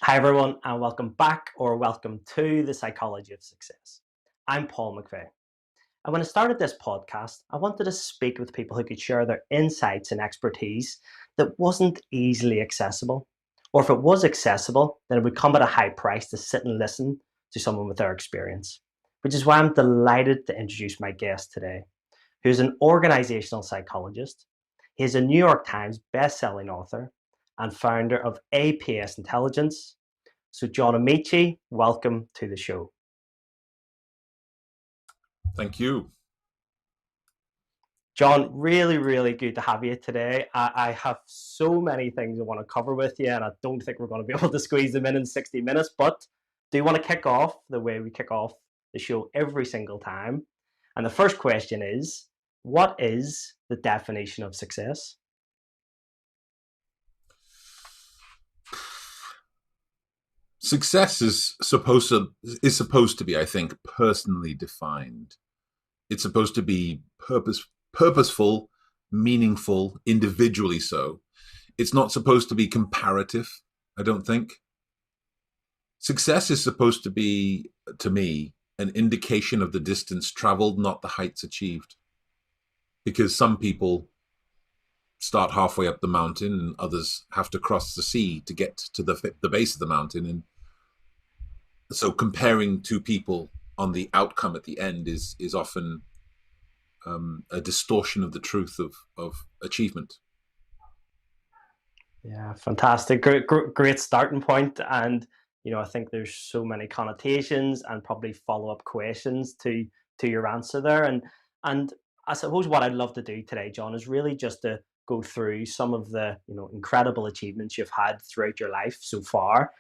Hi, everyone, and welcome back or welcome to the Psychology of Success. I'm Paul McVeigh. And when I started this podcast, I wanted to speak with people who could share their insights and expertise that wasn't easily accessible. Or if it was accessible, then it would come at a high price to sit and listen to someone with their experience. Which is why I'm delighted to introduce my guest today, who's an organizational psychologist. He is a New York Times best-selling author and founder of APS Intelligence. So John Amaechi, welcome to the show. Thank you. John, really good to have you today. I have so many things I want to cover with you, and I don't think we're going to be able to squeeze them in 60 minutes, but do you want to kick off the way we kick off the show every single time? And the first question is, what is the definition of success? Success is supposed to be, I think, personally defined. It's supposed to be purposeful, meaningful, individually so. It's not supposed to be comparative, I don't think. Success is supposed to be, to me, an indication of the distance traveled, not the heights achieved. Because some people start halfway up the mountain and others have to cross the sea to get to the base of the mountain. And so comparing two people on the outcome at the end is often a distortion of the truth of achievement. Yeah, fantastic. Great starting point. And, I think there's so many connotations and probably follow-up questions to your answer there. And I suppose what I'd love to do today, John, is really just to go through some of the, incredible achievements you've had throughout your life so far,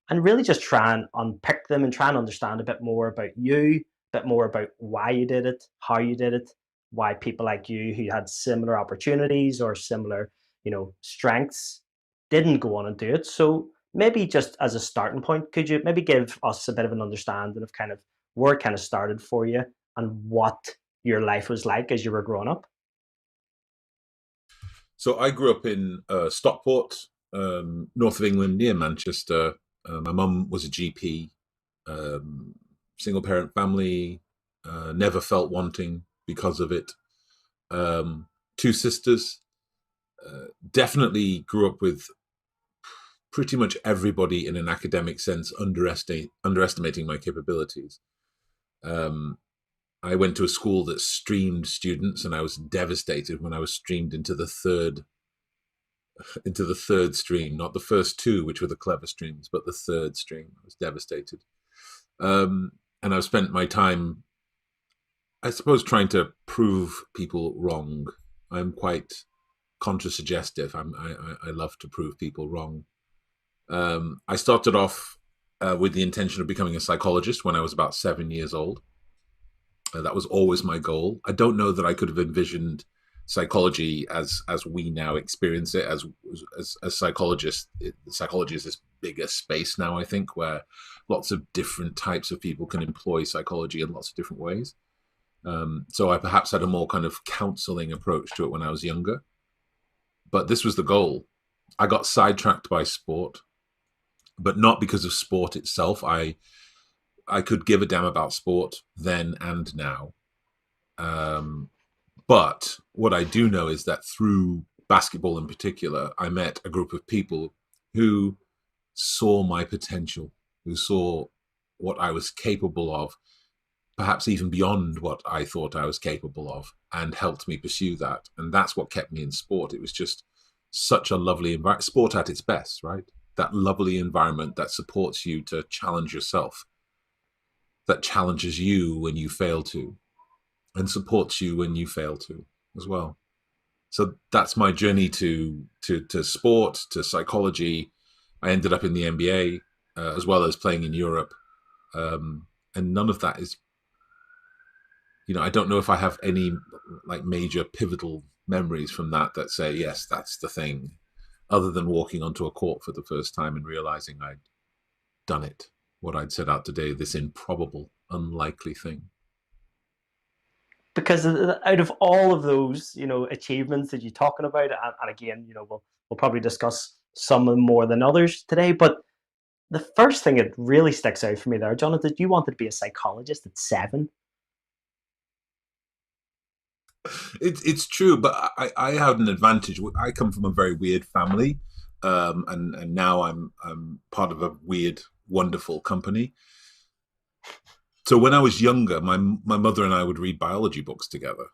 and really just try and unpick them and try and understand a bit more about you, a bit more about why you did it, how you did it, why people like you who had similar opportunities or similar, strengths didn't go on and do it. So maybe just as a starting point, could you maybe give us a bit of an understanding of kind of where it kind of started for you and what your life was like as you were growing up? So I grew up in Stockport, north of England, near Manchester. My mum was a GP, single parent family, never felt wanting because of it. Two sisters, definitely grew up with pretty much everybody in an academic sense underestimating my capabilities. I went to a school that streamed students, and I was devastated when I was streamed into the third stream, not the first two, which were the clever streams, but the third stream. I was devastated. And I've spent my time, I suppose, trying to prove people wrong. I'm quite contrasuggestive. I love to prove people wrong. I started off with the intention of becoming a psychologist when I was about 7 years old. That was always my goal. I don't know that I could have envisioned psychology as we now experience it as psychologists. Psychology is this bigger space now, I think, where lots of different types of people can employ psychology in lots of different ways. So I perhaps had a more kind of counseling approach to it when I was younger. But this was the goal. I got sidetracked by sport, but not because of sport itself. I could give a damn about sport then and now. But what I do know is that through basketball in particular, I met a group of people who saw my potential, who saw what I was capable of, perhaps even beyond what I thought I was capable of, and helped me pursue that. And that's what kept me in sport. It was just such a lovely environment. Sport at its best, right? That lovely environment that supports you to challenge yourself, that challenges you when you fail to, and supports you when you fail to as well. So that's my journey to sport, to psychology. I ended up in the NBA as well as playing in Europe. And none of that is, I don't know if I have any like major pivotal memories from that say, yes, that's the thing, other than walking onto a court for the first time and realizing I'd done it, what I'd set out to do, this improbable, unlikely thing. Because out of all of those, achievements that you're talking about, and again, we'll probably discuss some more than others today, but the first thing that really sticks out for me there, Jonathan, you wanted to be a psychologist at 7. It's true, but I had an advantage. I come from a very weird family, and now I'm part of a weird, wonderful company. So when I was younger, my mother and I would read biology books together.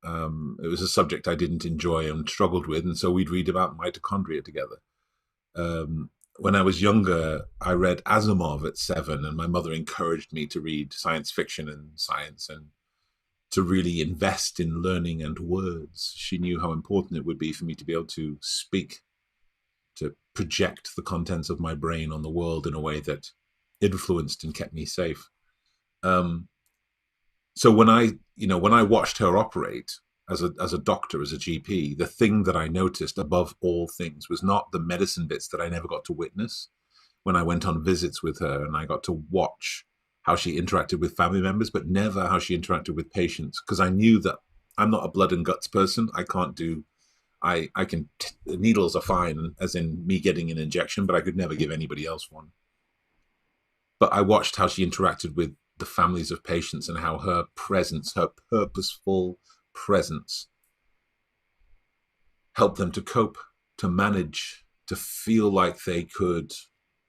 It was a subject I didn't enjoy and struggled with, and so we'd read about mitochondria together. When I was younger, I read Asimov at 7, and my mother encouraged me to read science fiction and science and to really invest in learning and words. She knew how important it would be for me to be able to speak, to project the contents of my brain on the world in a way that influenced and kept me safe. So when I watched her operate as a doctor, as a GP, the thing that I noticed above all things was not the medicine bits that I never got to witness when I went on visits with her and I got to watch how she interacted with family members, but never how she interacted with patients, because I knew that I'm not a blood and guts person. I can't do, needles are fine, as in me getting an injection, but I could never give anybody else one. But I watched how she interacted with the families of patients and how her presence, her purposeful presence, helped them to cope, to manage, to feel like they could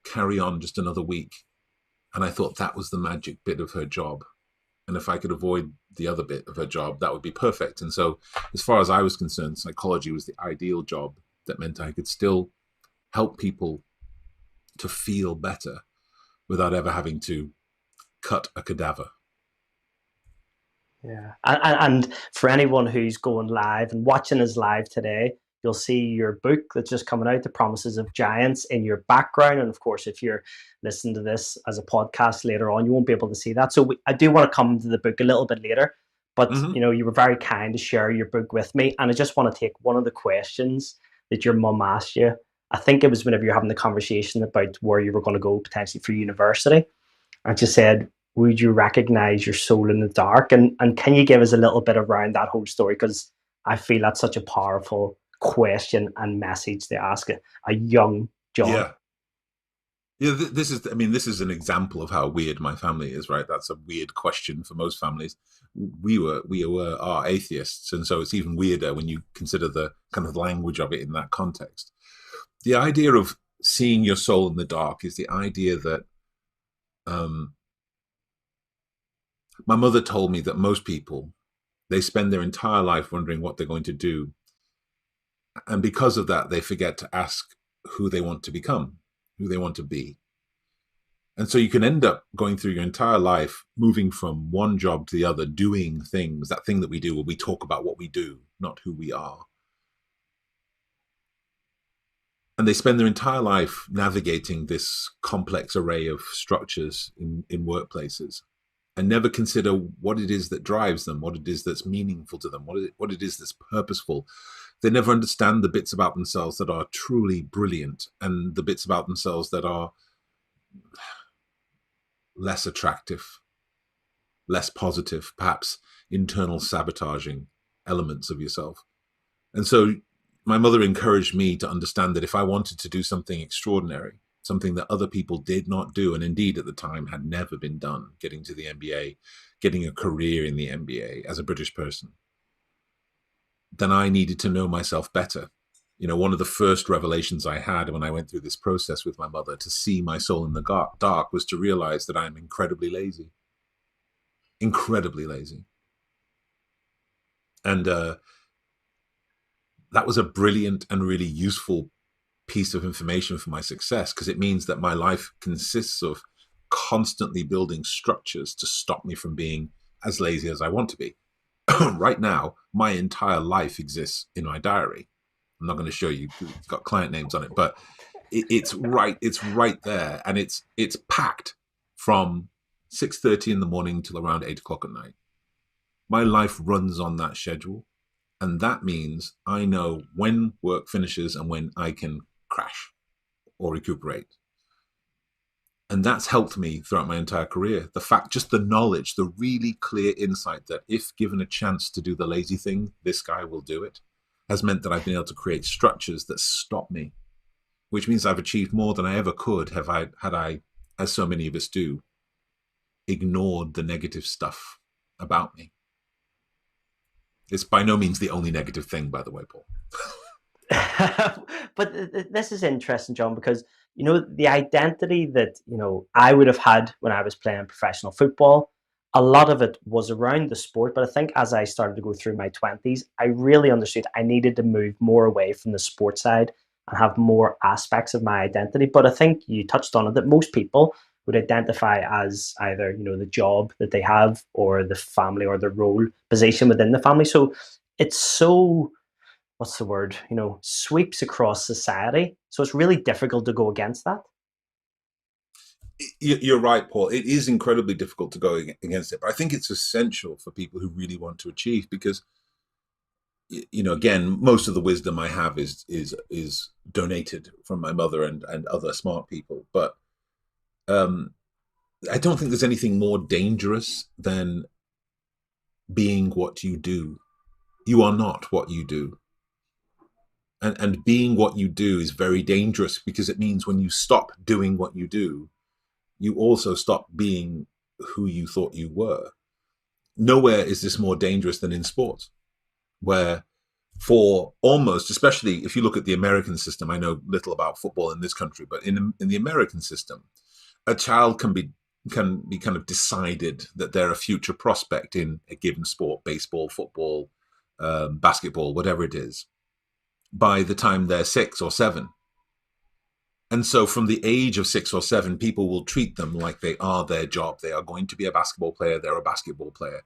carry on just another week. And I thought that was the magic bit of her job. And if I could avoid the other bit of her job, that would be perfect. And so as far as I was concerned, psychology was the ideal job that meant I could still help people to feel better without ever having to cut a cadaver. Yeah. And for anyone who's going live and watching us live today, you'll see your book that's just coming out, The Promises of Giants, in your background. And of course, if you're listening to this as a podcast later on, you won't be able to see that. So I do want to come to the book a little bit later. But, you were very kind to share your book with me. And I just want to take one of the questions that your mum asked you. I think it was whenever you're having the conversation about where you were going to go potentially for university. And she said, would you recognize your soul in the dark? And can you give us a little bit around that whole story? Because I feel that's such a powerful question and message to ask a young John. Yeah. Yeah, this is an example of how weird my family is, right? That's a weird question for most families. We are atheists, and so it's even weirder when you consider the kind of language of it in that context. The idea of seeing your soul in the dark is the idea that my mother told me that most people, they spend their entire life wondering what they're going to do. And because of that, they forget to ask who they want to become, who they want to be. And so you can end up going through your entire life, moving from one job to the other, doing things, that thing that we do where we talk about what we do, not who we are. And they spend their entire life navigating this complex array of structures in workplaces and never consider what it is that drives them, what it is that's meaningful to them, what it is that's purposeful. They never understand the bits about themselves that are truly brilliant and the bits about themselves that are less attractive, less positive, perhaps internal sabotaging elements of yourself. And so my mother encouraged me to understand that if I wanted to do something extraordinary, something that other people did not do, and indeed at the time had never been done, getting to the MBA, getting a career in the MBA as a British person, then I needed to know myself better. One of the first revelations I had when I went through this process with my mother to see my soul in the dark was to realize that I'm incredibly lazy. Incredibly lazy. And that was a brilliant and really useful piece of information for my success, because it means that my life consists of constantly building structures to stop me from being as lazy as I want to be. Right now, my entire life exists in my diary. I'm not going to show you, it's got client names on it, but it's right there, and it's packed from 6:30 in the morning till around 8 o'clock at night. My life runs on that schedule, and that means I know when work finishes and when I can crash or recuperate. And that's helped me throughout my entire career. Just the knowledge, the really clear insight that if given a chance to do the lazy thing, this guy will do it, has meant that I've been able to create structures that stop me which means I've achieved more than I ever could have had I, as so many of us do, ignored the negative stuff about me. It's by no means the only negative thing, by the way, Paul. But this is interesting, John, because the identity that I would have had when I was playing professional football, a lot of it was around the sport. But I think as I started to go through my 20s, I really understood I needed to move more away from the sport side and have more aspects of my identity. But I think you touched on it, that most people would identify as either the job that they have, or the family, or the role position within the family. So it's so, what's the word, sweeps across society. So it's really difficult to go against that. You're right, Paul. It is incredibly difficult to go against it, but I think it's essential for people who really want to achieve, because, again, most of the wisdom I have is donated from my mother and other smart people. But I don't think there's anything more dangerous than being what you do. You are not what you do. And being what you do is very dangerous, because it means when you stop doing what you do, you also stop being who you thought you were. Nowhere is this more dangerous than in sports, where for almost, especially if you look at the American system, I know little about football in this country, but in the American system, a child can be kind of decided that they're a future prospect in a given sport, baseball, football, basketball, whatever it is, by the time they're 6 or 7. And so from the age of 6 or 7, people will treat them like they are their job. They are going to be a basketball player. They're a basketball player.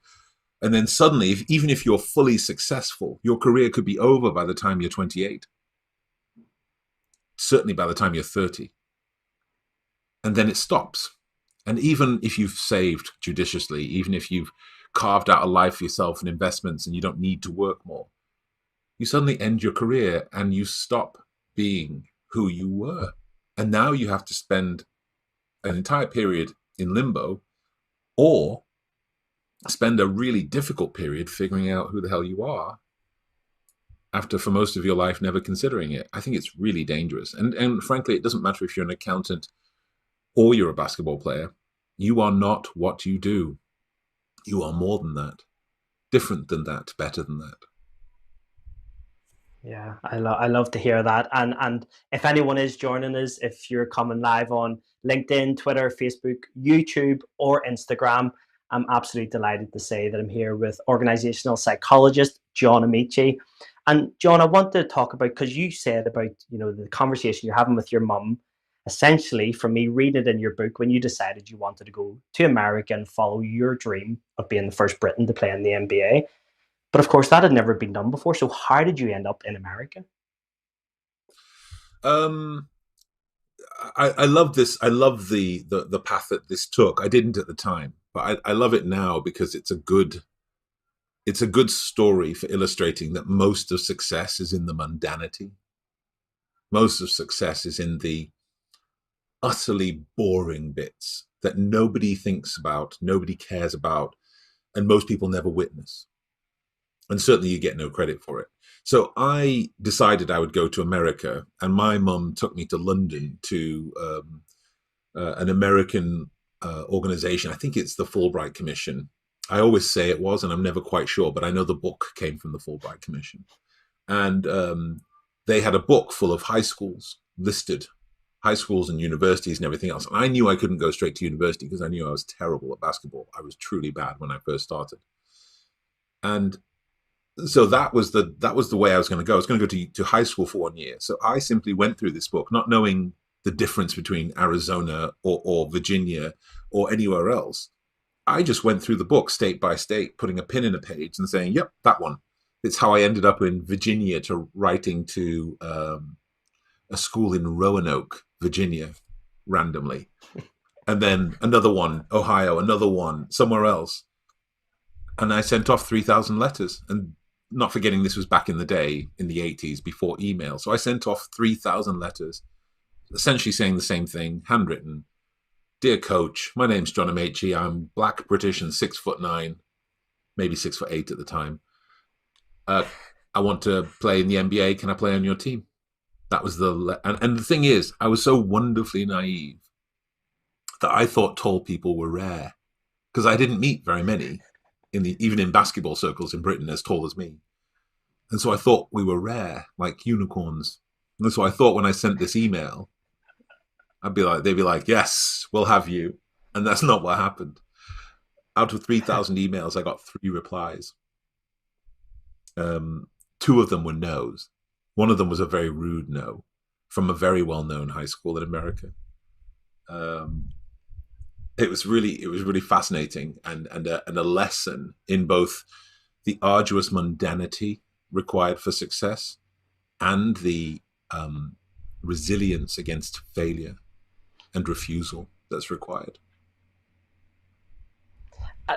And then suddenly, even if you're fully successful, your career could be over by the time you're 28. Certainly by the time you're 30. And then it stops. And even if you've saved judiciously, even if you've carved out a life for yourself and investments and you don't need to work more, you suddenly end your career and you stop being who you were. And now you have to spend an entire period in limbo, or spend a really difficult period figuring out who the hell you are after, for most of your life, never considering it. I think it's really dangerous. And frankly, it doesn't matter if you're an accountant or you're a basketball player. You are not what you do. You are more than that, different than that, better than that. Yeah, I love to hear that. And if anyone is joining us, if you're coming live on LinkedIn, Twitter, Facebook, YouTube, or Instagram, I'm absolutely delighted to say that I'm here with organizational psychologist John Amaechi. And John, I want to talk about, because you said about the conversation you're having with your mum. Essentially, from me reading it in your book, when you decided you wanted to go to America and follow your dream of being the first Briton to play in the NBA. But of course, that had never been done before. So how did you end up in America? I love this. I love the path that this took. I didn't at the time, but I love it now, because it's a good story for illustrating that most of success is in the mundanity. Most of success is in the utterly boring bits that nobody thinks about, nobody cares about, and most people never witness. And certainly you get no credit for it. So I decided I would go to America, and my mum took me to London to an American organization. I think it's the Fulbright Commission. I always say it was, and I'm never quite sure, but I know the book came from the Fulbright Commission. And they had a book full of high schools listed, high schools and universities and everything else. And I knew I couldn't go straight to university, because I knew I was terrible at basketball. I was truly bad when I first started. And so that was the way I was going to go. I was going to go to high school for 1 year. So I simply went through this book, not knowing the difference between Arizona or Virginia or anywhere else. I just went through the book state by state, putting a pin in a page and saying, yep, that one. It's how I ended up in Virginia, to writing to a school in Roanoke, Virginia, randomly. And then another one, Ohio, another one, somewhere else. And I sent off 3,000 letters. And not forgetting this was back in the day, in the 80s, before email. So I sent off 3,000 letters, essentially saying the same thing, handwritten. Dear coach, my name's John Amaechi. I'm black, British, and 6'9", maybe 6'8" at the time. I want to play in the NBA. Can I play on your team? That was and the thing is, I was so wonderfully naive that I thought tall people were rare, because I didn't meet very many even in basketball circles in Britain as tall as me. And so I thought we were rare, like unicorns. And so I thought when I sent this email, they'd be like, yes, we'll have you. And that's not what happened. Out of 3,000 emails, I got 3 replies. 2 of them were no's. One of them was a very rude no from a very well-known high school in America. It was really fascinating and a lesson in both the arduous mundanity required for success and the resilience against failure and refusal that's required.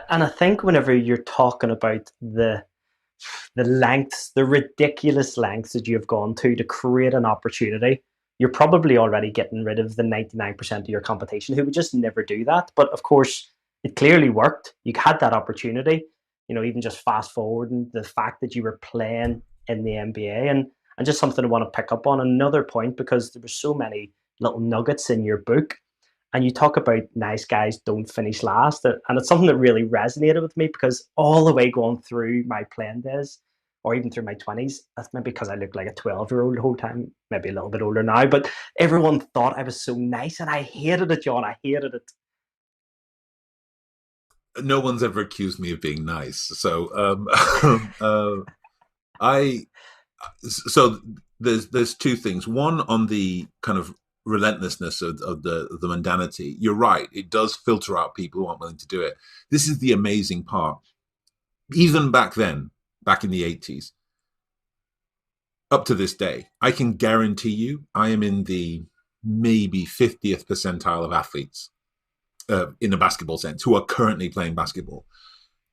And I think whenever you're talking about the lengths, the ridiculous lengths that you've gone to create an opportunity, you're probably already getting rid of the 99% of your competition who would just never do that. But of course, it clearly worked. You had that opportunity, even just fast forwarding the fact that you were playing in the NBA, and just something I want to pick up on another point, because there were so many little nuggets in your book. And you talk about nice guys don't finish last. And it's something that really resonated with me, because all the way going through my playing days, or even through my 20s, that's maybe because I looked like a 12-year-old the whole time, maybe a little bit older now, but everyone thought I was so nice, and I hated it, John. I hated it. No one's ever accused me of being nice. So there's 2 things. One, on the kind of relentlessness of the mundanity. You're right. It does filter out people who aren't willing to do it. This is the amazing part. Even back then, back in the 80s, up to this day, I can guarantee you I am in the maybe 50th percentile of athletes in a basketball sense who are currently playing basketball.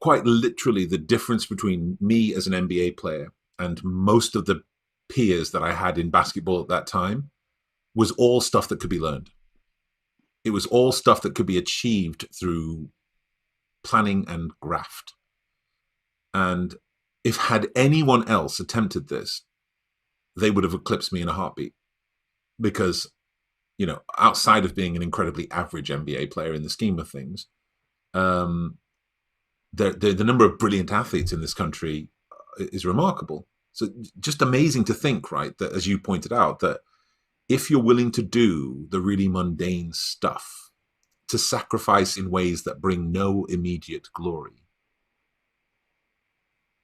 Quite literally, the difference between me as an NBA player and most of the peers that I had in basketball at that time was all stuff that could be learned. It was all stuff that could be achieved through planning and graft. And if had anyone else attempted this, they would have eclipsed me in a heartbeat. Because, outside of being an incredibly average NBA player in the scheme of things, the number of brilliant athletes in this country is remarkable. So just amazing to think, right, that as you pointed out, that if you're willing to do the really mundane stuff, to sacrifice in ways that bring no immediate glory,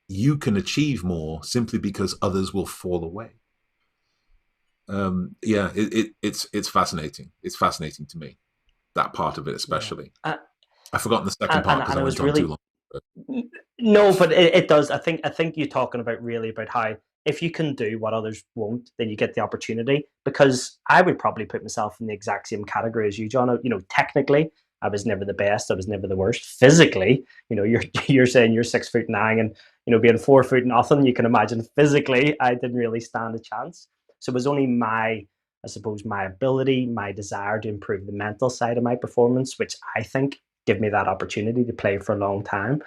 you can achieve more simply because others will fall away. It's fascinating. It's fascinating to me, that part of it especially. Yeah. I've forgotten the second part because I went on too long. No, but it does. I think you're talking about really about how if you can do what others won't, then you get the opportunity. Because I would probably put myself in the exact same category as you, John. Technically, I was never the best. I was never the worst. Physically, you're saying you're 6'9" and being 4 foot nothing. You can imagine physically, I didn't really stand a chance. So it was only my ability, my desire to improve the mental side of my performance, which I think give me that opportunity to play for a long time.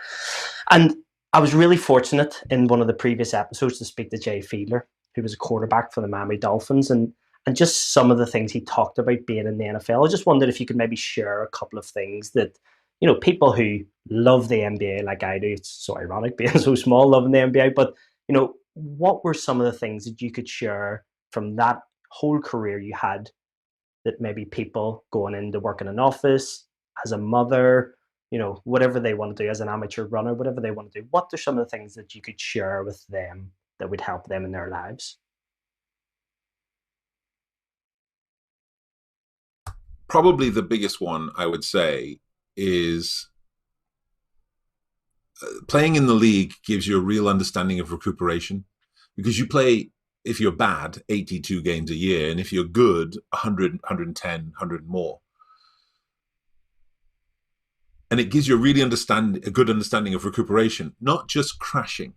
And I was really fortunate in one of the previous episodes to speak to Jay Fiedler, who was a quarterback for the Miami Dolphins, and just some of the things he talked about being in the NFL. I just wondered if you could maybe share a couple of things that, people who love the NBA like I do, it's so ironic being so small, loving the NBA, but, what were some of the things that you could share from that whole career you had that maybe people going into work in an office, as a mother, whatever they want to do, as an amateur runner, whatever they want to do, what are some of the things that you could share with them that would help them in their lives? Probably the biggest one, I would say, is playing in the league gives you a real understanding of recuperation, because you play, if you're bad, 82 games a year, and if you're good, 100, 110, 100 more. And it gives you a good understanding of recuperation, not just crashing,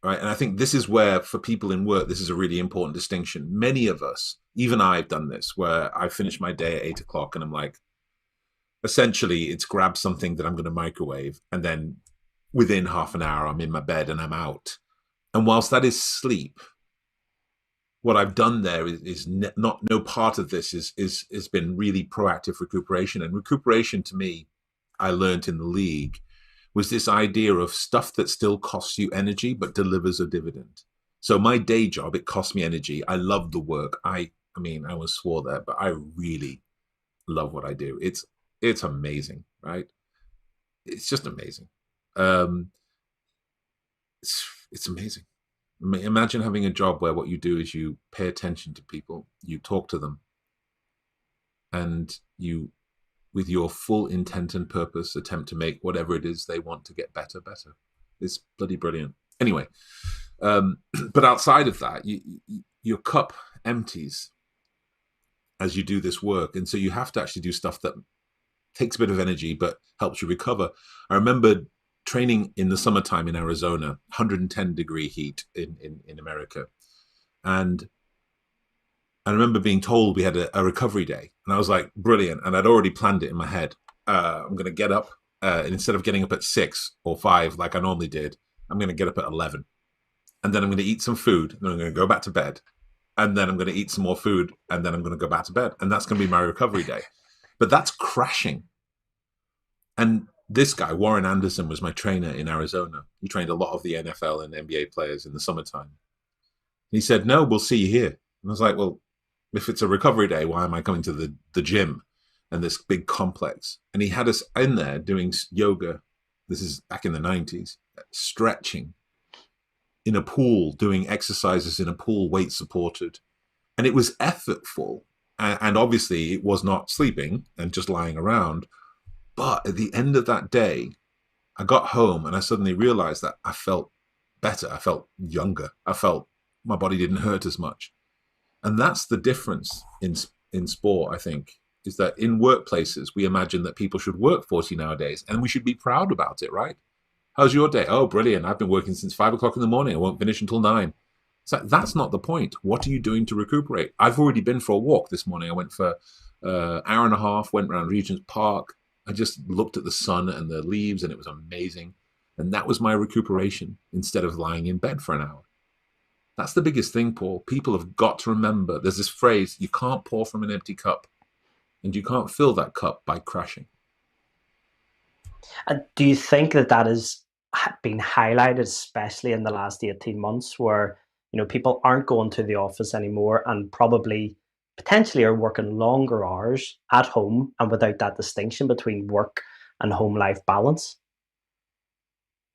right? And I think this is where, for people in work, this is a really important distinction. Many of us, even I've done this, where I finish my day at 8 o'clock and I'm like, essentially, it's grab something that I'm going to microwave, and then within half an hour, I'm in my bed and I'm out. And whilst that is sleep, what I've done there is not no part of this is been really proactive recuperation. And recuperation to me, I learned in the league, was this idea of stuff that still costs you energy but delivers a dividend. So my day job, it costs me energy. I love the work. I mean, I almost swore there, but I really love what I do. It's amazing, right? It's just amazing. It's amazing. Imagine having a job where what you do is you pay attention to people, you talk to them, and you, with your full intent and purpose, attempt to make whatever it is they want to get better. It's bloody brilliant. Anyway, but outside of that, your cup empties as you do this work. And so you have to actually do stuff that takes a bit of energy but helps you recover. I remember training in the summertime in Arizona, 110-degree heat in America. And I remember being told we had a recovery day. And I was like, brilliant. And I'd already planned it in my head. I'm going to get up. And instead of getting up at 6 or 5 like I normally did, I'm going to get up at 11. And then I'm going to eat some food. And then I'm going to go back to bed. And then I'm going to eat some more food. And then I'm going to go back to bed. And that's going to be my recovery day. But that's crashing. And this guy, Warren Anderson, was my trainer in Arizona. He trained a lot of the NFL and NBA players in the summertime. He said, no, we'll see you here. And I was like, well, if it's a recovery day, why am I coming to the gym and this big complex? And he had us in there doing yoga. This is back in the 90s, stretching in a pool, doing exercises in a pool, weight supported. And it was effortful. And obviously it was not sleeping and just lying around. But at the end of that day, I got home and I suddenly realized that I felt better. I felt younger. I felt my body didn't hurt as much. And that's the difference in sport, I think, is that in workplaces, we imagine that people should work 40 nowadays and we should be proud about it, right? How's your day? Oh, brilliant. I've been working since 5 o'clock in the morning. I won't finish until 9. So that's not the point. What are you doing to recuperate? I've already been for a walk this morning. I went for an hour and a half, went around Regent's Park. I just looked at the sun and the leaves and it was amazing. And that was my recuperation instead of lying in bed for an hour. That's the biggest thing, Paul. People have got to remember, there's this phrase, you can't pour from an empty cup and you can't fill that cup by crashing. And do you think that that has been highlighted, especially in the last 18 months where, people aren't going to the office anymore and probably potentially are working longer hours at home and without that distinction between work and home life balance?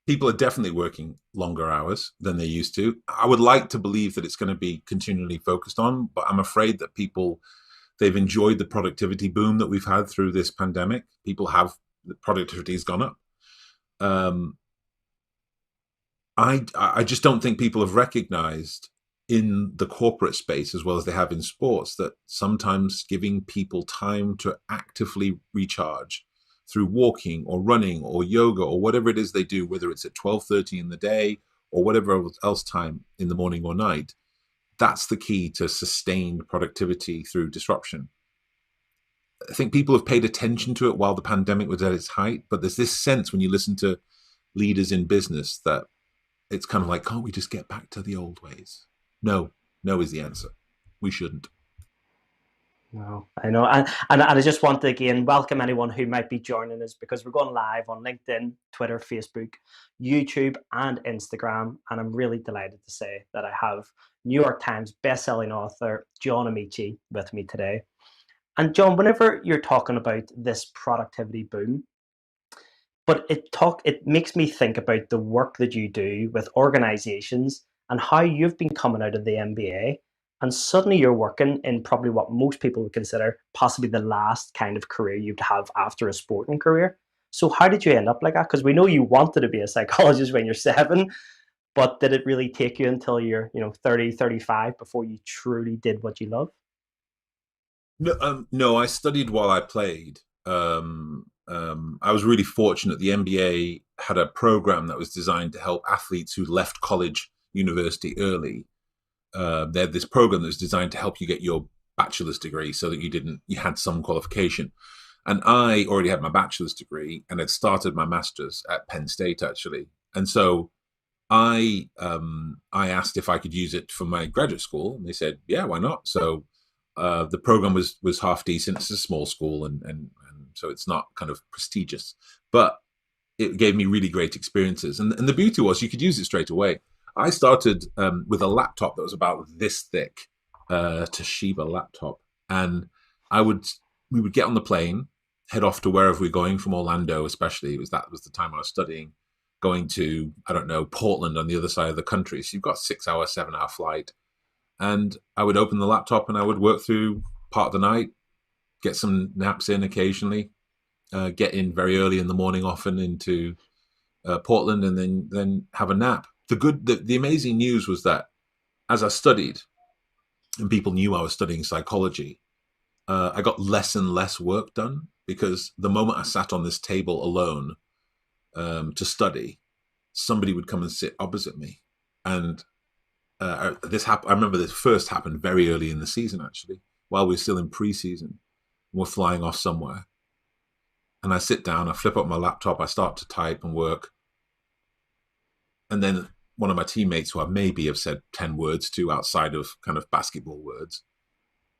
People are definitely working longer hours than they used to. I would like to believe that it's going to be continually focused on, but I'm afraid that they've enjoyed the productivity boom that we've had through this pandemic. The productivity has gone up. I just don't think people have recognized in the corporate space, as well as they have in sports, that sometimes giving people time to actively recharge through walking or running or yoga or whatever it is they do, whether it's at 12:30 in the day or whatever else time in the morning or night, that's the key to sustained productivity through disruption. I think people have paid attention to it while the pandemic was at its height, but there's this sense when you listen to leaders in business that it's kind of like, can't we just get back to the old ways? No is the answer. We shouldn't. No, I know. And I just want to again welcome anyone who might be joining us, because we're going live on LinkedIn, Twitter, Facebook, YouTube, and Instagram. And I'm really delighted to say that I have New York Times bestselling author John Amaechi with me today. And John, whenever you're talking about this productivity boom, but it makes me think about the work that you do with organizations and how you've been coming out of the MBA and suddenly you're working in probably what most people would consider possibly the last kind of career you'd have after a sporting career. So how did you end up like that? Because we know you wanted to be a psychologist when you're 7, but did it really take you until you're 30, 35 before you truly did what you love? No, I studied while I played. I was really fortunate. The MBA had a program that was designed to help athletes who left college, university early. They had this program that was designed to help you get your bachelor's degree so that you had some qualification. And I already had my bachelor's degree and had started my master's at Penn State, actually. And so I asked if I could use it for my graduate school, and they said, yeah, why not? So the program was half decent. It's a small school, and so it's not kind of prestigious, but it gave me really great experiences. And the beauty was you could use it straight away. I started with a laptop that was about this thick, Toshiba laptop, and we would get on the plane, head off to wherever we're going from Orlando, especially. That was the time I was studying, going to, I don't know, Portland on the other side of the country. So you've got 6 hour, 7 hour flight. And I would open the laptop and I would work through part of the night, get some naps in occasionally, get in very early in the morning, often into Portland, and then have a nap. The amazing news was that as I studied, and people knew I was studying psychology, I got less and less work done, because the moment I sat on this table alone to study, somebody would come and sit opposite me. And I remember this first happened very early in the season, actually, while we were still in pre-season. We're flying off somewhere. And I sit down, I flip up my laptop, I start to type and work. And then one of my teammates, who I maybe have said 10 words to outside of kind of basketball words,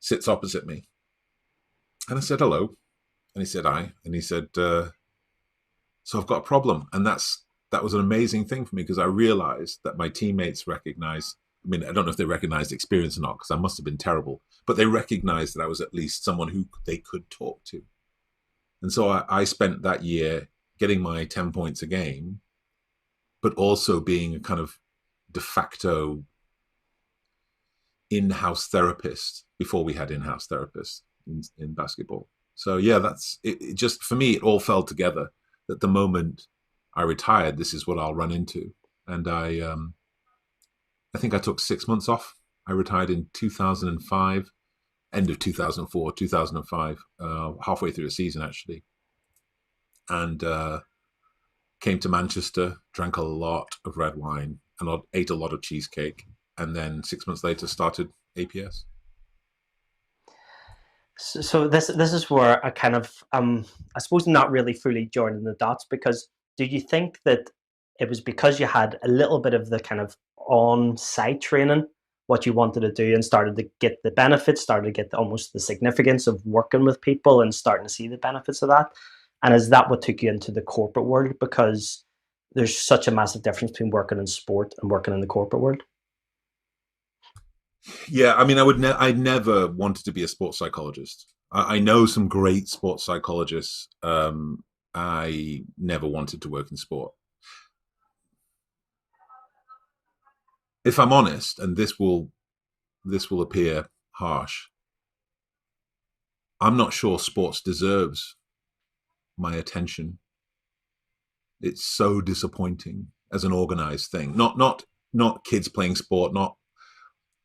sits opposite me. And I said, hello. And he said, hi. And he said, so I've got a problem. And that was an amazing thing for me, because I realized that my teammates recognized, I mean, I don't know if they recognized experience or not, because I must have been terrible, but they recognized that I was at least someone who they could talk to. And so I spent that year getting my 10 points a game, but also being a kind of de facto in-house therapist before we had in-house therapists in basketball. So yeah, that's it. Just for me, it all fell together that the moment I retired, this is what I'll run into. And I think I took 6 months off. I retired in 2005, end of 2004, 2005, halfway through the season, actually. And came to Manchester, drank a lot of red wine, and ate a lot of cheesecake. And then 6 months later started APS. So this is where I kind of I suppose not really fully joining the dots, because do you think that it was because you had a little bit of the kind of on-site training, what you wanted to do, and started to get the benefits, started to get almost the significance of working with people and starting to see the benefits of that? And is that what took you into the corporate world? Because there's such a massive difference between working in sport and working in the corporate world. Yeah, I mean, I never wanted to be a sports psychologist. I know some great sports psychologists. I never wanted to work in sport. If I'm honest, and this will appear harsh, I'm not sure sports deserves my attention. It's so disappointing as an organized thing. Not kids playing sport, not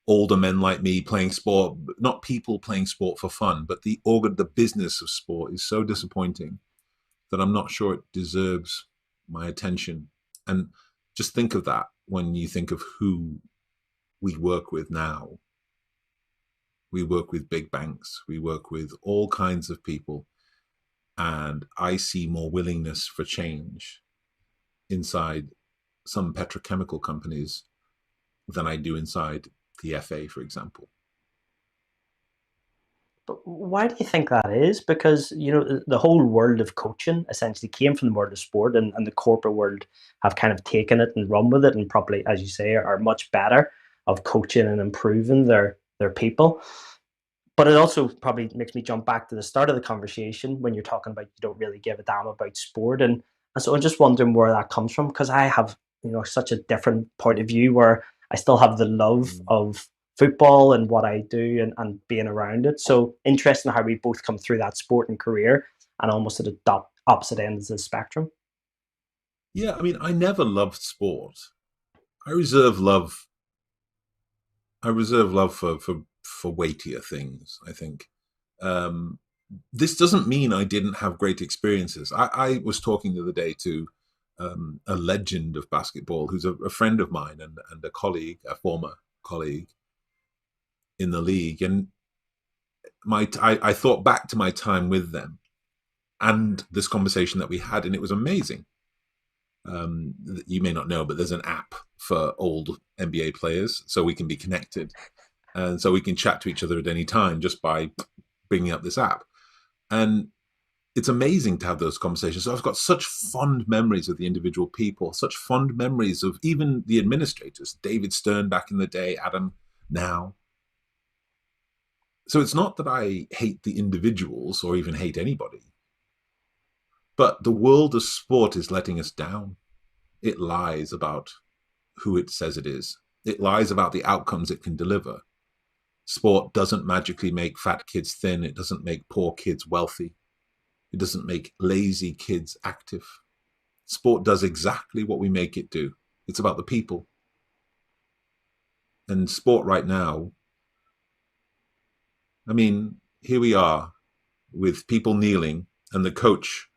older men like me playing sport, not people playing sport for fun, but the business of sport is so disappointing that I'm not sure it deserves my attention. And just think of that when you think of who we work with now. We work with big banks, we work with all kinds of people, and I see more willingness for change inside some petrochemical companies than I do inside the FA, for example. But why do you think that is? Because, you know, the whole world of coaching essentially came from the world of sport, and the corporate world have kind of taken it and run with it, and probably, as you say, are much better of coaching and improving their people. But it also probably makes me jump back to the start of the conversation when you're talking about you don't really give a damn about sport. And so I'm just wondering where that comes from, because I have, you know, such a different point of view where I still have the love of football and what I do, and being around it. So interesting how we both come through that sport and career and almost at the opposite ends of the spectrum. Yeah, I mean, I never loved sport. I reserve love for weightier things, I think. This doesn't mean I didn't have great experiences. I was talking the other day to a legend of basketball who's a friend of mine and a colleague, a former colleague in the league. And I thought back to my time with them and this conversation that we had, and it was amazing. You may not know, but there's an app for old NBA players, so we can be connected. And so we can chat to each other at any time just by bringing up this app. And it's amazing to have those conversations. So I've got such fond memories of the individual people, such fond memories of even the administrators, David Stern back in the day, Adam now. So it's not that I hate the individuals or even hate anybody, but the world of sport is letting us down. It lies about who it says it is. It lies about the outcomes it can deliver. Sport doesn't magically make fat kids thin. It doesn't make poor kids wealthy. It doesn't make lazy kids active. Sport does exactly what we make it do. It's about the people. And sport right now, I mean, here we are with people kneeling, and the coach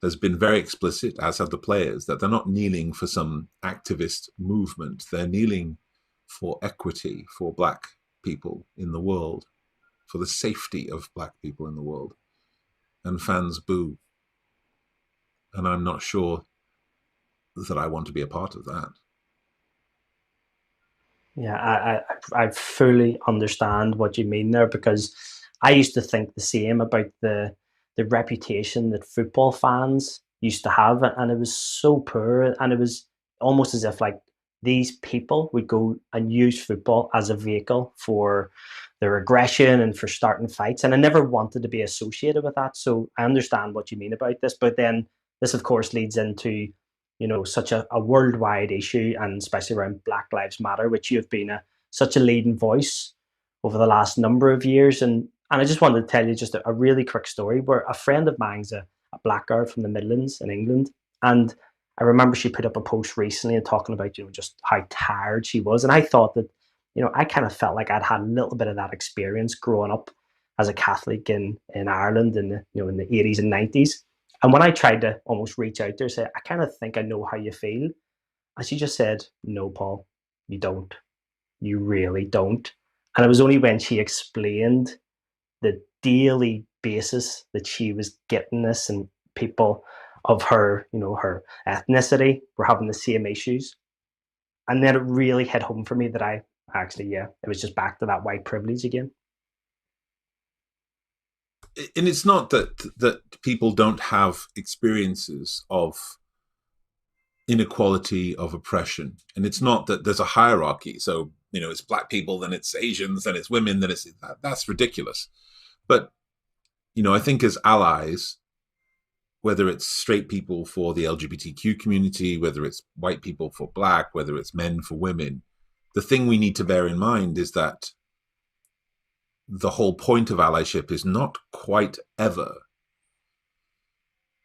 has been very explicit, as have the players, that they're not kneeling for some activist movement. They're kneeling for equity for Black people in the world, for the safety of Black people in the world. And fans boo. And I'm not sure that I want to be a part of that. Yeah, I fully understand what you mean there, because I used to think the same about the reputation that football fans used to have, and it was so poor, and it was almost as if like these people would go and use football as a vehicle for their aggression and for starting fights, and I never wanted to be associated with that. So I understand what you mean about this, but then this of course leads into such a worldwide issue, and especially around Black Lives Matter, which you have been such a leading voice over the last number of years. And I just wanted to tell you just a really quick story where a friend of mine's a Black girl from the Midlands in England, and I remember she put up a post recently and talking about just how tired she was, and I thought that I kind of felt like I'd had a little bit of that experience growing up as a Catholic in Ireland in the 80s and 90s. And when I tried to almost reach out there, say, I kind of think I know how you feel. And she just said, no, Paul, you don't. You really don't. And it was only when she explained the daily basis that she was getting this, and people of her, her ethnicity were having the same issues. And then it really hit home for me that I actually, it was just back to that white privilege again. And it's not that people don't have experiences of inequality, of oppression, and it's not that there's a hierarchy. So it's Black people, then it's Asians, then it's women, then it's that's ridiculous. But I think as allies, whether it's straight people for the LGBTQ community, whether it's white people for Black, whether it's men for women, the thing we need to bear in mind is that the whole point of allyship is not quite ever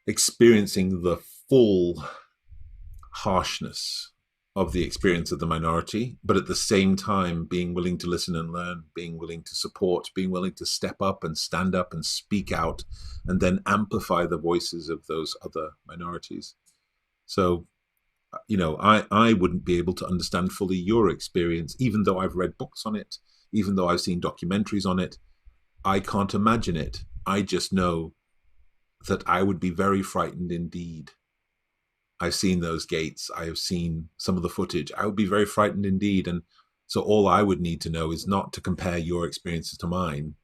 experiencing the full harshness of the experience of the minority, but at the same time being willing to listen and learn, being willing to support, being willing to step up and stand up and speak out, and then amplify the voices of those other minorities. So, I wouldn't be able to understand fully your experience, even though I've read books on it, even though I've seen documentaries on it. I can't imagine it. I just know that I would be very frightened indeed. I've seen those gates. I have seen some of the footage. I would be very frightened indeed. And so all I would need to know is not to compare your experiences to mine,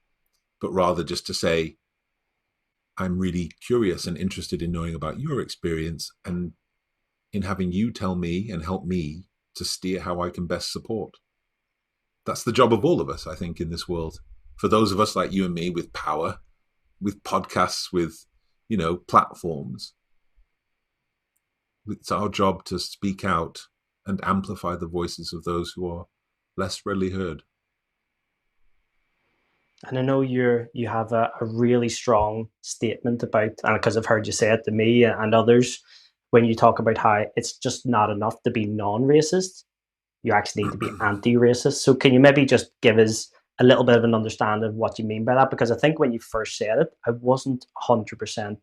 but rather just to say, I'm really curious and interested in knowing about your experience and in having you tell me and help me to steer how I can best support. That's the job of all of us, I think, in this world. For those of us like you and me with power, with podcasts, with, platforms, it's our job to speak out and amplify the voices of those who are less readily heard. And I know you have a really strong statement about, and because I've heard you say it to me and others, when you talk about how it's just not enough to be non-racist, you actually need to be anti-racist. So can you maybe just give us a little bit of an understanding of what you mean by that? Because I think when you first said it, I wasn't 100%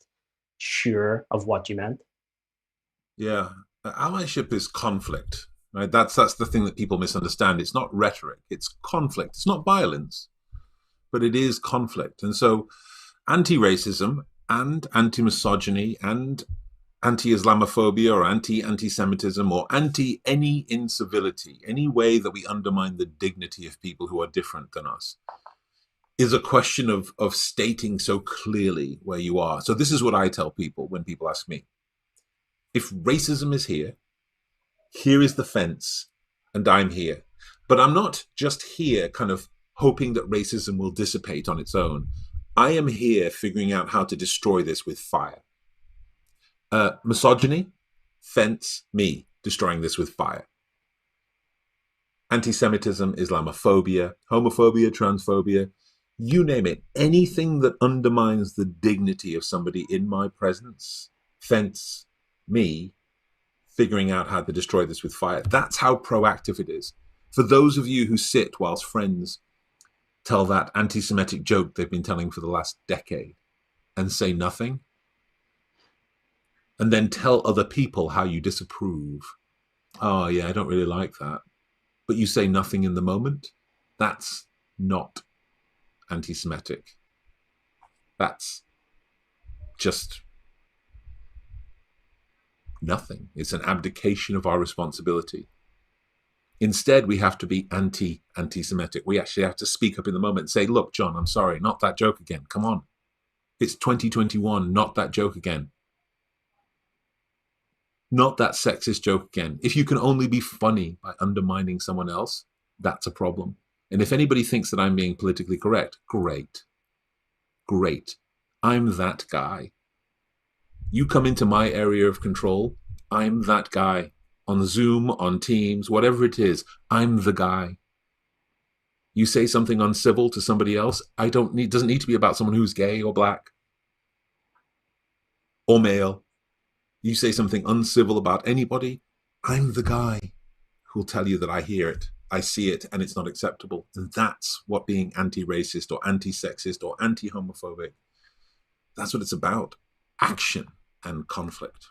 sure of what you meant. Yeah, allyship is conflict, right? That's the thing that people misunderstand. It's not rhetoric, it's conflict. It's not violence, but it is conflict. And so anti-racism and anti-misogyny and anti-Islamophobia or anti-Semitism or anti any incivility, any way that we undermine the dignity of people who are different than us, is a question of stating so clearly where you are. So this is what I tell people when people ask me, if racism is here, here is the fence, and I'm here. But I'm not just here kind of hoping that racism will dissipate on its own. I am here figuring out how to destroy this with fire. Misogyny, fence, me, destroying this with fire. Anti-Semitism, Islamophobia, homophobia, transphobia, you name it. Anything that undermines the dignity of somebody in my presence, fence, me, figuring out how to destroy this with fire. That's how proactive it is. For those of you who sit whilst friends tell that anti-Semitic joke they've been telling for the last decade and say nothing, and then tell other people how you disapprove. Oh, yeah, I don't really like that. But you say nothing in the moment. That's not anti-Semitic. That's just nothing. It's an abdication of our responsibility. Instead, we have to be anti-Semitic. We actually have to speak up in the moment and say, look, John, I'm sorry, not that joke again. Come on. It's 2021, not that joke again. Not that sexist joke again. If you can only be funny by undermining someone else, that's a problem. And if anybody thinks that I'm being politically correct, great. Great. I'm that guy. You come into my area of control, I'm that guy. On Zoom, on Teams, whatever it is, I'm the guy. You say something uncivil to somebody else, doesn't need to be about someone who's gay or black or male. You say something uncivil about anybody, I'm the guy who'll tell you that I hear it, I see it, and it's not acceptable. And that's what being anti-racist or anti-sexist or anti-homophobic, that's what it's about. Action and conflict.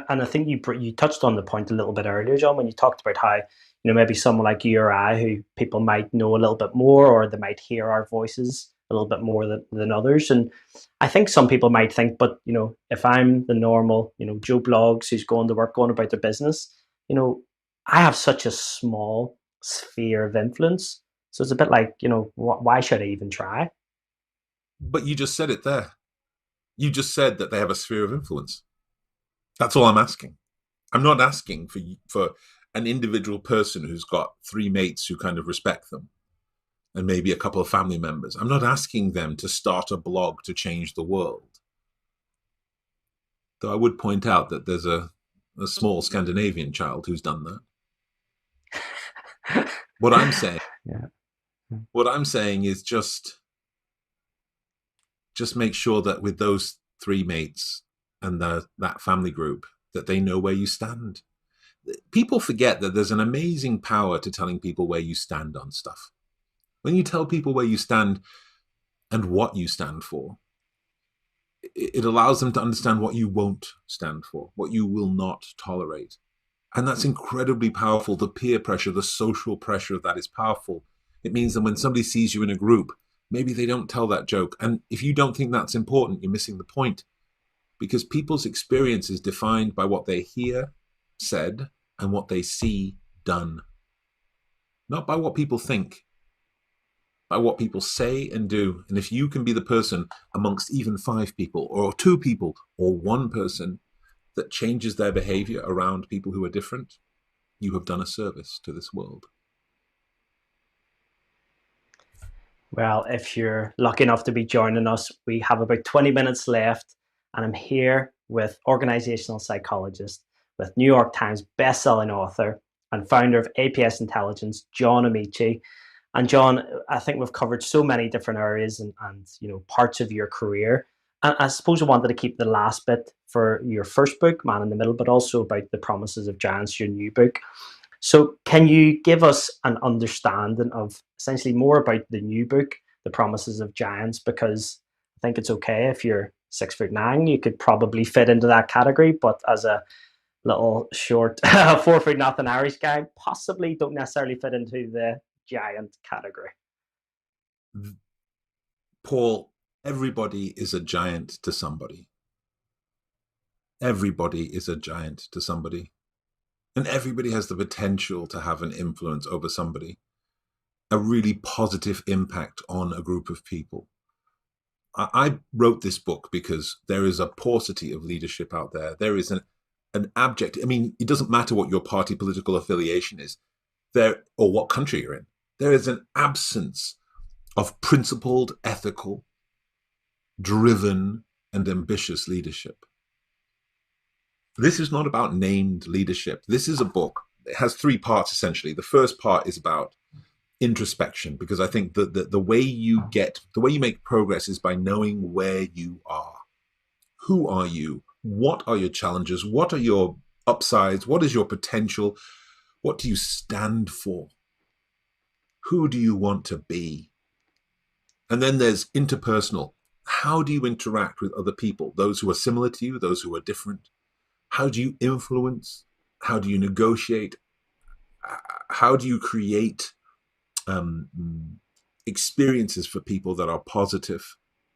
And I think you touched on the point a little bit earlier, John, when you talked about how, maybe someone like you or I, who people might know a little bit more, or they might hear our voices a little bit more than others. And I think some people might think, but, if I'm the normal, Joe Blogs who's going to work, going about their business, I have such a small sphere of influence. So it's a bit like, why should I even try? But you just said it there. You just said that they have a sphere of influence. That's all I'm asking. I'm not asking for an individual person who's got 3 mates who kind of respect them and maybe a couple of family members. I'm not asking them to start a blog to change the world. Though I would point out that there's a small Scandinavian child who's done that. What I'm saying, What I'm saying is just make sure that with those 3 mates and that family group, that they know where you stand. People forget that there's an amazing power to telling people where you stand on stuff. When you tell people where you stand and what you stand for, it allows them to understand what you won't stand for, what you will not tolerate. And that's incredibly powerful. The peer pressure, the social pressure of that is powerful. It means that when somebody sees you in a group, maybe they don't tell that joke. And if you don't think that's important, you're missing the point. Because people's experience is defined by what they hear said and what they see done. Not by what people think, by what people say and do. And if you can be the person amongst even 5 people or 2 people or 1 person that changes their behavior around people who are different, you have done a service to this world. Well, if you're lucky enough to be joining us, we have about 20 minutes left, and I'm here with organizational psychologist, with New York Times bestselling author and founder of APS Intelligence, John Amaechi. And John, I think we've covered so many different areas and parts of your career. And I suppose I wanted to keep the last bit for your first book, Man in the Middle, but also about The Promises of Giants, your new book. So can you give us an understanding of essentially more about the new book, The Promises of Giants? Because I think it's okay if you're 6'9", you could probably fit into that category, but as a little short 4'0" Irish guy, possibly don't necessarily fit into the giant category. Paul, everybody is a giant to somebody. Everybody is a giant to somebody, and everybody has the potential to have an influence over somebody, a really positive impact on a group of people. I wrote this book because there is a paucity of leadership out there. There is an abject, I mean, it doesn't matter what your party political affiliation is there or what country you're in. There is an absence of principled, ethical, driven, and ambitious leadership. This is not about named leadership. This is a book. It has three parts, essentially. The first part is about introspection, because I think that the way you make progress is by knowing where you are. Who are you? What are your challenges? What are your upsides? What is your potential? What do you stand for? Who do you want to be? And then there's interpersonal. How do you interact with other people? Those who are similar to you, those who are different. How do you influence? How do you negotiate? How do you create experiences for people that are positive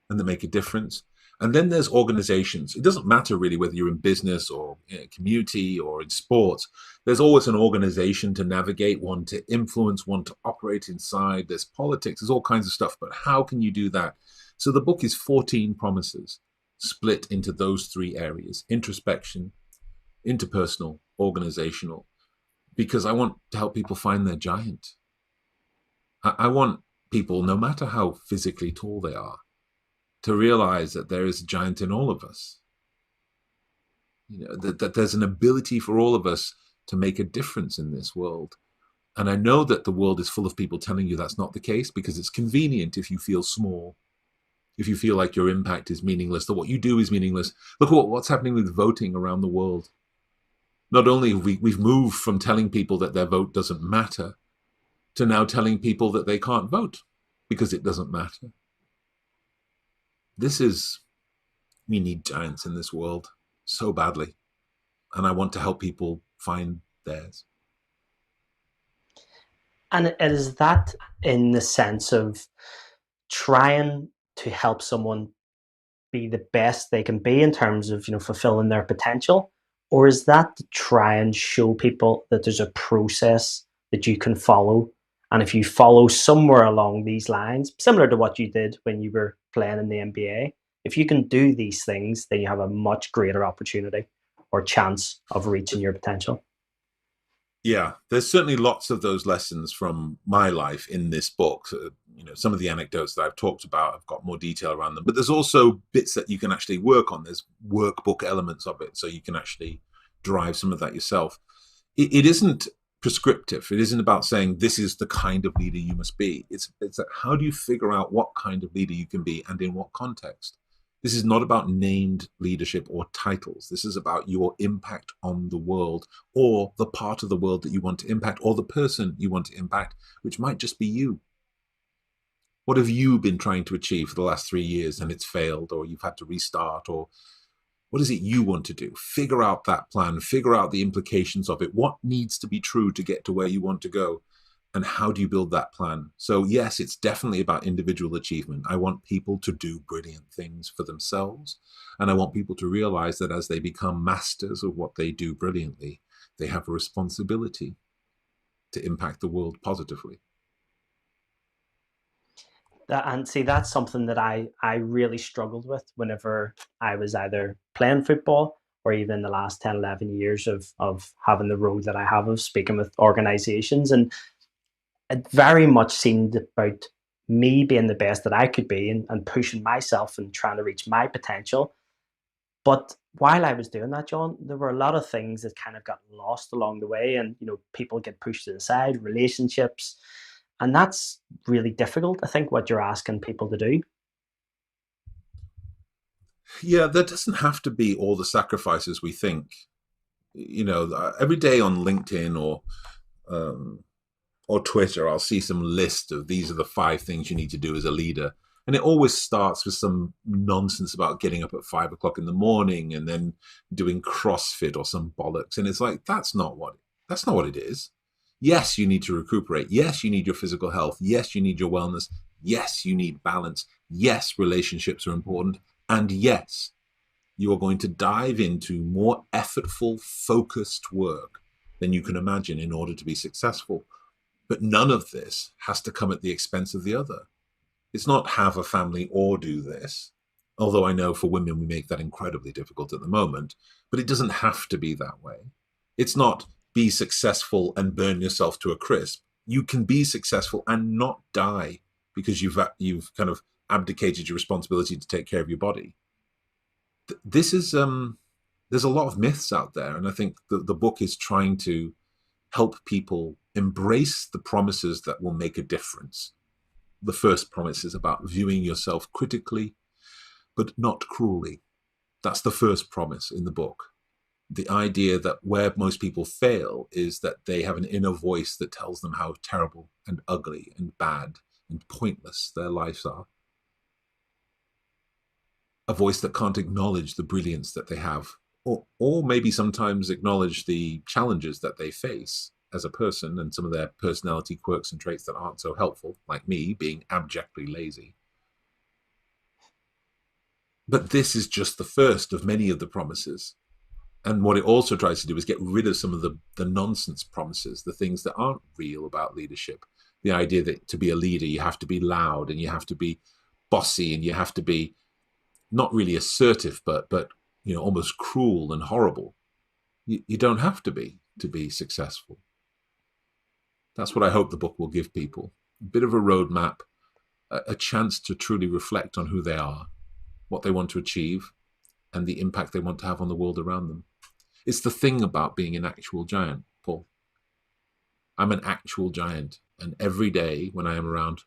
and that make a difference? And then there's organizations. It doesn't matter really whether you're in business or in a community or in sports. There's always an organization to navigate, one to influence, one to operate inside. There's politics, there's all kinds of stuff. But how can you do that? So the book is 14 promises split into those three areas: introspection, interpersonal, organizational, because I want to help people find their giant. I want people, no matter how physically tall they are, to realize that there is a giant in all of us. You know, that there's an ability for all of us to make a difference in this world. And I know that the world is full of people telling you that's not the case, because it's convenient if you feel small, if you feel like your impact is meaningless, that what you do is meaningless. Look at what's happening with voting around the world. Not only have we've moved from telling people that their vote doesn't matter to now telling people that they can't vote because it doesn't matter. We need giants in this world so badly. And I want to help people find theirs. And is that in the sense of trying to help someone be the best they can be in terms of, fulfilling their potential? Or is that to try and show people that there's a process that you can follow? And if you follow somewhere along these lines, similar to what you did when you were playing in the NBA, if you can do these things, then you have a much greater opportunity or chance of reaching your potential. Yeah, there's certainly lots of those lessons from my life in this book. Some of the anecdotes that I've talked about, I've got more detail around them, but there's also bits that you can actually work on. There's workbook elements of it, so you can actually drive some of that yourself. It isn't prescriptive. It isn't about saying this is the kind of leader you must be. It's how do you figure out what kind of leader you can be and in what context? This is not about named leadership or titles. This is about your impact on the world, or the part of the world that you want to impact, or the person you want to impact, which might just be you. What have you been trying to achieve for the last 3 years and it's failed, or you've had to restart, or what is it you want to do? Figure out that plan, figure out the implications of it. What needs to be true to get to where you want to go? And how do you build that plan? So yes, it's definitely about individual achievement. I want people to do brilliant things for themselves. And I want people to realize that as they become masters of what they do brilliantly, they have a responsibility to impact the world positively. And see, that's something that I really struggled with whenever I was either playing football or even the last 10, 11 years of having the role that I have of speaking with organizations. And it very much seemed about me being the best that I could be and pushing myself and trying to reach my potential. But while I was doing that, John, there were a lot of things that kind of got lost along the way, and people get pushed to the side, relationships, and that's really difficult. I think what you're asking people to do. Yeah, there doesn't have to be all the sacrifices we think. Every day on LinkedIn or Twitter, I'll see some list of these are the 5 things you need to do as a leader. And it always starts with some nonsense about getting up at 5 o'clock in the morning and then doing CrossFit or some bollocks. And it's like, that's not what it is. Yes, you need to recuperate. Yes, you need your physical health. Yes, you need your wellness. Yes, you need balance. Yes, relationships are important. And yes, You are going to dive into more effortful, focused work than you can imagine in order to be successful. But none of this has to come at the expense of the other. It's not have a family or do this, although I know for women we make that incredibly difficult at the moment, but it doesn't have to be that way. It's not be successful and burn yourself to a crisp. You can be successful and not die because you've kind of abdicated your responsibility to take care of your body. This is there's a lot of myths out there, and I think the book is trying to help people embrace the promises that will make a difference. The first promise is about viewing yourself critically, but not cruelly. That's the first promise in the book. The idea that where most people fail is that they have an inner voice that tells them how terrible and ugly and bad and pointless their lives are. A voice that can't acknowledge the brilliance that they have, or maybe sometimes acknowledge the challenges that they face as a person and some of their personality quirks and traits that aren't so helpful, like me being abjectly lazy. But this is just the first of many of the promises. And what it also tries to do is get rid of some of the nonsense promises, the things that aren't real about leadership. The idea that to be a leader, you have to be loud and you have to be bossy and you have to be not really assertive, but almost cruel and horrible. You don't have to be successful. That's what I hope the book will give people. A bit of a roadmap, a chance to truly reflect on who they are, what they want to achieve, and the impact they want to have on the world around them. It's the thing about being an actual giant, Paul. I'm an actual giant, and every day when I am around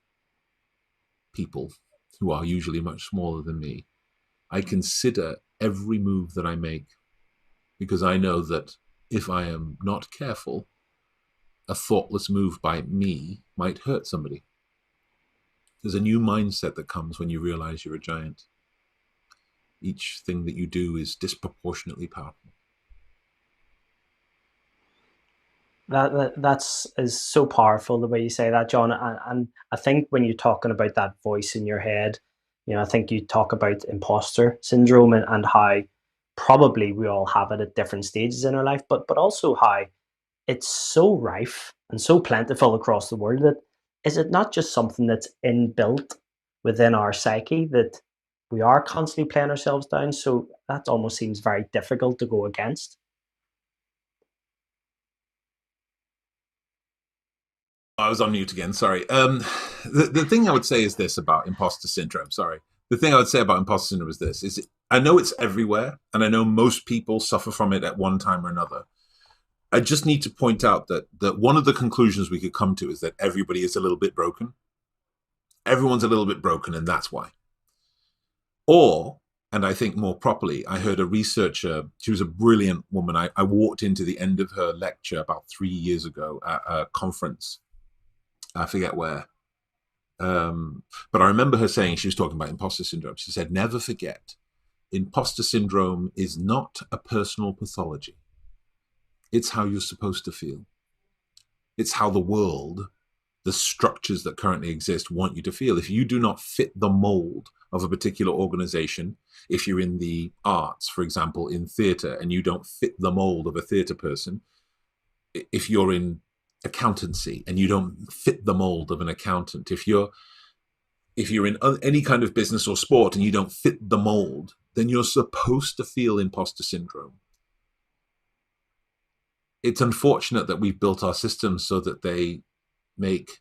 people who are usually much smaller than me, I consider every move that I make, because I know that if I am not careful, a thoughtless move by me might hurt somebody. There's a new mindset that comes when you realize you're a giant. Each thing that you do is disproportionately powerful. Is so powerful the way you say that, John. And I think when you're talking about that voice in your head, I think you talk about imposter syndrome and how probably we all have it at different stages in our life, but also how it's so rife and so plentiful across the world. That is it not just something that's inbuilt within our psyche, that we are constantly playing ourselves down? So that almost seems very difficult to go against. I was on mute again, sorry. The thing I would say is this about imposter syndrome, sorry. The thing I would say about imposter syndrome is this, is I know it's everywhere, and I know most people suffer from it at one time or another. I just need to point out that one of the conclusions we could come to is that everybody is a little bit broken. Everyone's a little bit broken, and that's why. Or, and I think more properly, I heard a researcher, she was a brilliant woman. I walked into the end of her lecture about 3 years ago at a conference. I forget where. But I remember her saying, she was talking about imposter syndrome. She said, never forget, imposter syndrome is not a personal pathology. It's how you're supposed to feel. It's how the world, the structures that currently exist, want you to feel. If you do not fit the mold of a particular organization, if you're in the arts, for example, in theatre, and you don't fit the mold of a theatre person, if you're in accountancy and you don't fit the mold of an accountant, if you're in any kind of business or sport and you don't fit the mold, then you're supposed to feel imposter syndrome. It's unfortunate that we've built our systems so that they make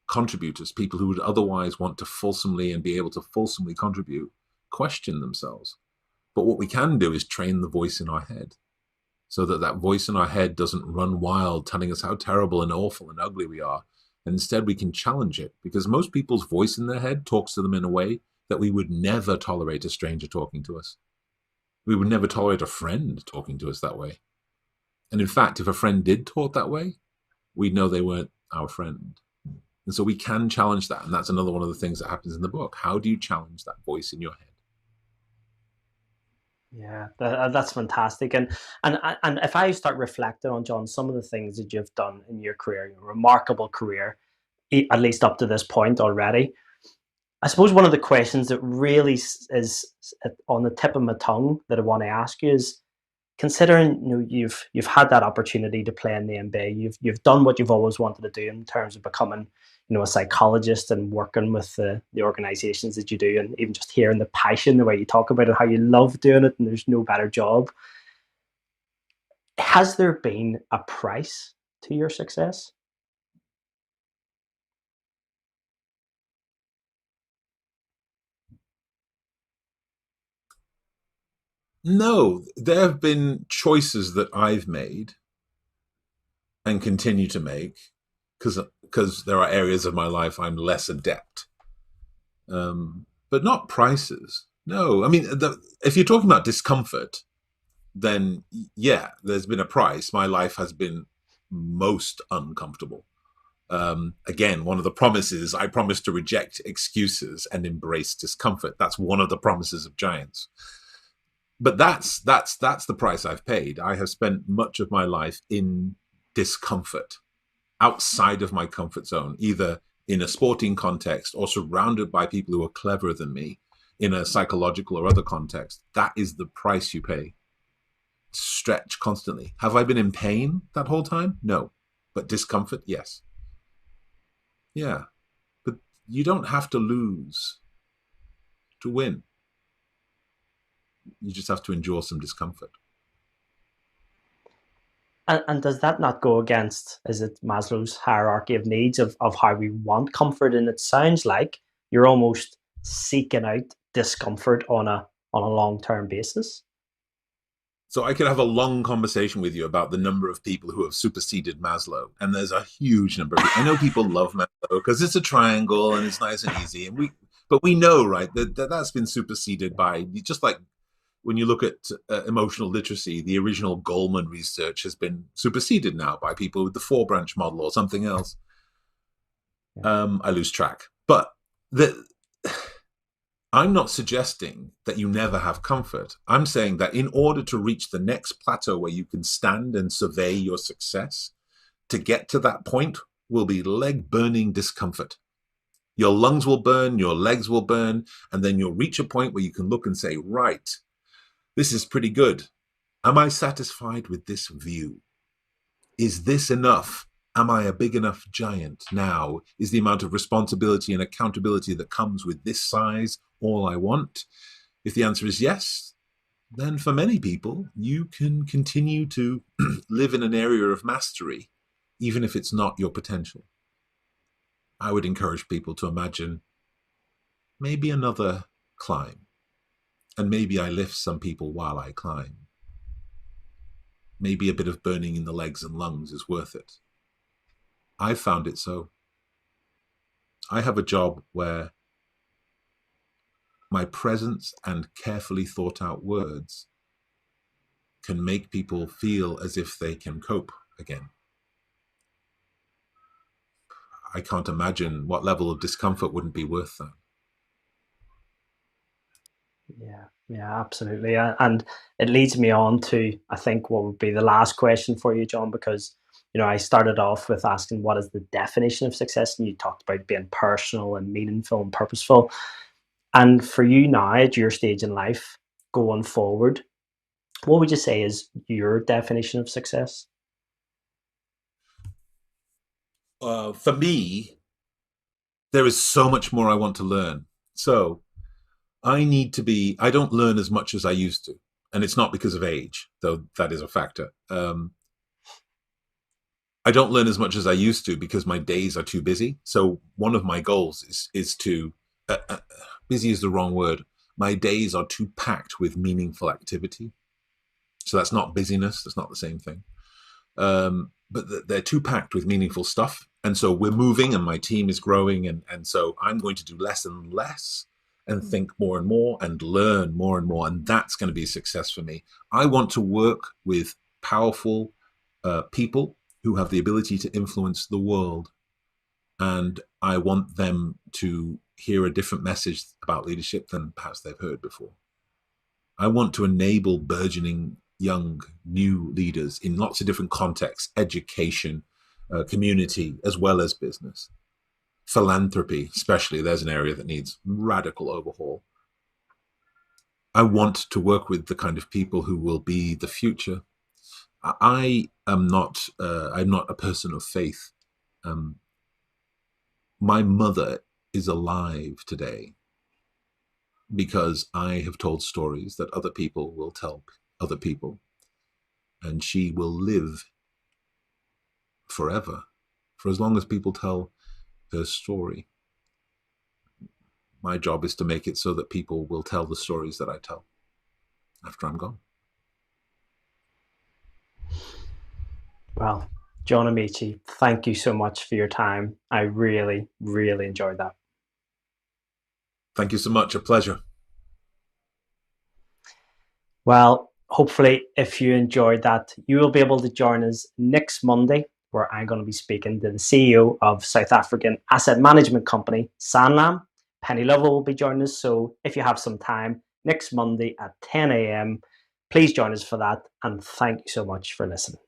contributors, people who would otherwise want to fulsomely and be able to fulsomely contribute, question themselves. But what we can do is train the voice in our head, so that voice in our head doesn't run wild telling us how terrible and awful and ugly we are. And instead we can challenge it, because most people's voice in their head talks to them in a way that we would never tolerate a stranger talking to us. We would never tolerate a friend talking to us that way. And in fact, if a friend did talk that way, we'd know they weren't our friend. And so we can challenge that. And that's another one of the things that happens in the book. How do you challenge that voice in your head? Yeah, that's fantastic. And if I start reflecting on, John, some of the things that you've done in your career, your remarkable career, at least up to this point already, I suppose one of the questions that really is on the tip of my tongue that I want to ask you is, considering you've had that opportunity to play in the NBA, you've done what you've always wanted to do in terms of becoming a psychologist and working with the organizations that you do, and even just hearing the passion, the way you talk about it, how you love doing it, and there's no better job. Has there been a price to your success? No, there have been choices that I've made and continue to make because there are areas of my life I'm less adept, but not prices. No, I mean, if you're talking about discomfort, then yeah, there's been a price. My life has been most uncomfortable. Again, one of the promises, I promise to reject excuses and embrace discomfort. That's one of the promises of giants. But that's the price I've paid. I have spent much of my life in discomfort, outside of my comfort zone, either in a sporting context or surrounded by people who are cleverer than me in a psychological or other context. That is the price you pay. Stretch constantly. Have I been in pain that whole time? No. But discomfort, yes. Yeah. But you don't have to lose to win. You just have to endure some discomfort. And does that not go against, is it Maslow's hierarchy of needs of how we want comfort? And it sounds like you're almost seeking out discomfort on a long-term basis. So I could have a long conversation with you about the number of people who have superseded Maslow. And there's a huge number of people. I know people love Maslow because it's a triangle and it's nice and easy. But we know, right, that's been superseded by, just like when you look at emotional literacy, the original Goldman research has been superseded now by people with the 4-branch model or something else. I lose track. But I'm not suggesting that you never have comfort. I'm saying that in order to reach the next plateau where you can stand and survey your success, to get to that point will be leg-burning discomfort. Your lungs will burn, your legs will burn, and then you'll reach a point where you can look and say, right, this is pretty good. Am I satisfied with this view? Is this enough? Am I a big enough giant now? Is the amount of responsibility and accountability that comes with this size all I want? If the answer is yes, then for many people, you can continue to live in an area of mastery, even if it's not your potential. I would encourage people to imagine maybe another climb. And maybe I lift some people while I climb. Maybe a bit of burning in the legs and lungs is worth it. I've found it so. I have a job where my presence and carefully thought out words can make people feel as if they can cope again. I can't imagine what level of discomfort wouldn't be worth that. Yeah, absolutely. And it leads me on to, I think, what would be the last question for you, John, because, I started off with asking what is the definition of success, and you talked about being personal and meaningful and purposeful. And for you now, at your stage in life, going forward, what would you say is your definition of success? For me, there is so much more I want to learn. So I don't learn as much as I used to. And it's not because of age, though that is a factor. I don't learn as much as I used to because my days are too busy. So one of my goals is to, busy is the wrong word. My days are too packed with meaningful activity. So that's not busyness. That's not the same thing. But they're too packed with meaningful stuff. And so we're moving and my team is growing. And so I'm going to do less and less and think more and more and learn more and more. And that's going to be a success for me. I want to work with powerful people who have the ability to influence the world. And I want them to hear a different message about leadership than perhaps they've heard before. I want to enable burgeoning young, new leaders in lots of different contexts, education, community, as well as business. philanthropy, especially, there's an area that needs radical overhaul. I want to work with the kind of people who will be the future. I am not. I'm not a person of faith. My mother is alive today because I have told stories that other people will tell other people, and she will live forever, for as long as people tell her story. My job is to make it so that people will tell the stories that I tell after I'm gone. Well, John Amaechi, thank you so much for your time. I really, really enjoyed that. Thank you so much. A pleasure. Well, hopefully, if you enjoyed that, you will be able to join us next Monday, where I'm going to be speaking to the CEO of South African asset management company, Sanlam. Penny Lovell will be joining us. So if you have some time next Monday at 10 a.m., please join us for that. And thank you so much for listening.